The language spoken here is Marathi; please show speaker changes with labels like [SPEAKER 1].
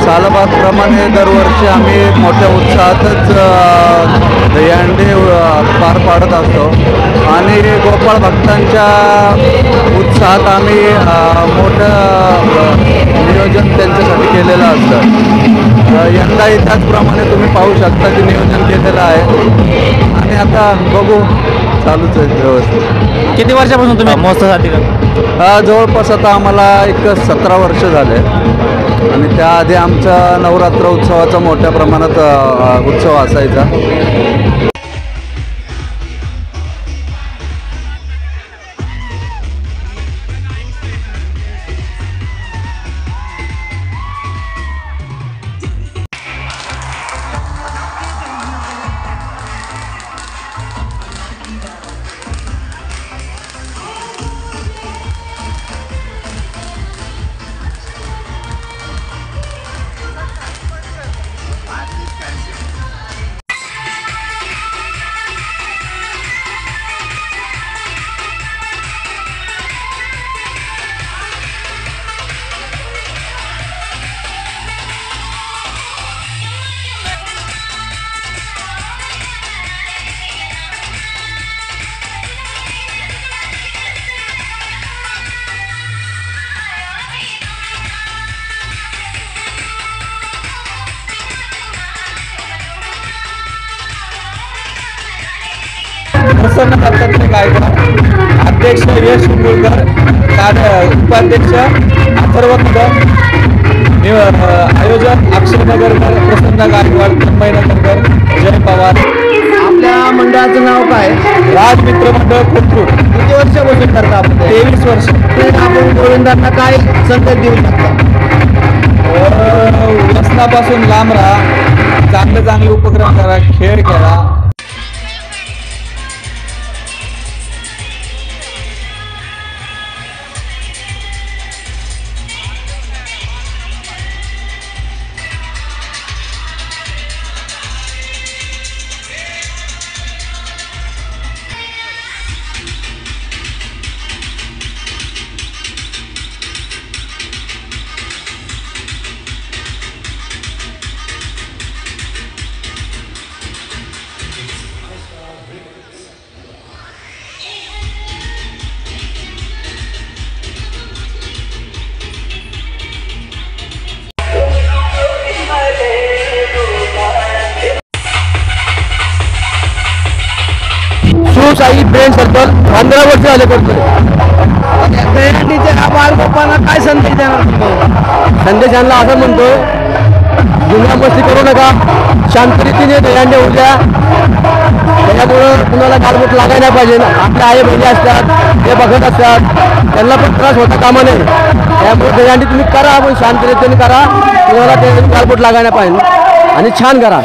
[SPEAKER 1] सालाबादप्रमाणे दरवर्षी आम्ही मोठ्या उत्साहातच दहीहंडी पार पाडत असतो आणि गोपाळ भक्तांच्या उत्साहात आम्ही मोठं नियोजन त्यांच्यासाठी केलेलं असतं। यंदाही त्याचप्रमाणे तुम्ही पाहू शकता की नियोजन केलेलं आहे आणि आता बघू, चालूच आहे व्यवस्थित।
[SPEAKER 2] किती वर्षापासून तुम्ही महोत्सवासाठी
[SPEAKER 1] जवळपास आता आम्हाला एक 17 वर्ष झाले आणि त्याआधी आमचा नवरात्र उत्सवाचा मोठ्या प्रमाणात उत्सव असायचा। प्रसन्न दत्तात्रय गायकवाड, अध्यक्ष यश कुलकर, उपाध्यक्ष अथर्व कदम, आयोजक अक्षय नगरकर, प्रसन्न गायकवाड, तन्मय नगरकर, जय पवार।
[SPEAKER 3] आपल्या मंडळाचं नाव काय?
[SPEAKER 1] राज मित्र मंडळ कोथरूड।
[SPEAKER 3] किती वर्षापासून करता आपण?
[SPEAKER 1] 23 वर्ष।
[SPEAKER 3] आपण गोविंदांना काय संदेश देऊ शकता?
[SPEAKER 1] व्यसनापासून लांब राहा, चांगले उपक्रम करा, खेळ खेळा।
[SPEAKER 3] शिवशाही फ्रेंड सर्कल 15 वर्ष झाले करतोय। दहीहंडीच्या बालगोपांना काय संदेश देणार? संदेश यांना असं म्हणतो, जुन्या मस्ती करू नका, शांतरीतीने दहीहंडी होऊ द्या। त्याच्यामुळं कुणाला गालबोट लागायला पाहिजे। आपल्या आई बहिणी असतात, ते बघत असतात, त्यांना पण त्रास होता कामा नये। त्यामुळे दहीहंडी तुम्ही करा, पण शांतरीतीने करा, कुणाला ते गालबोट लागायला पाहिजे आणि छान करा।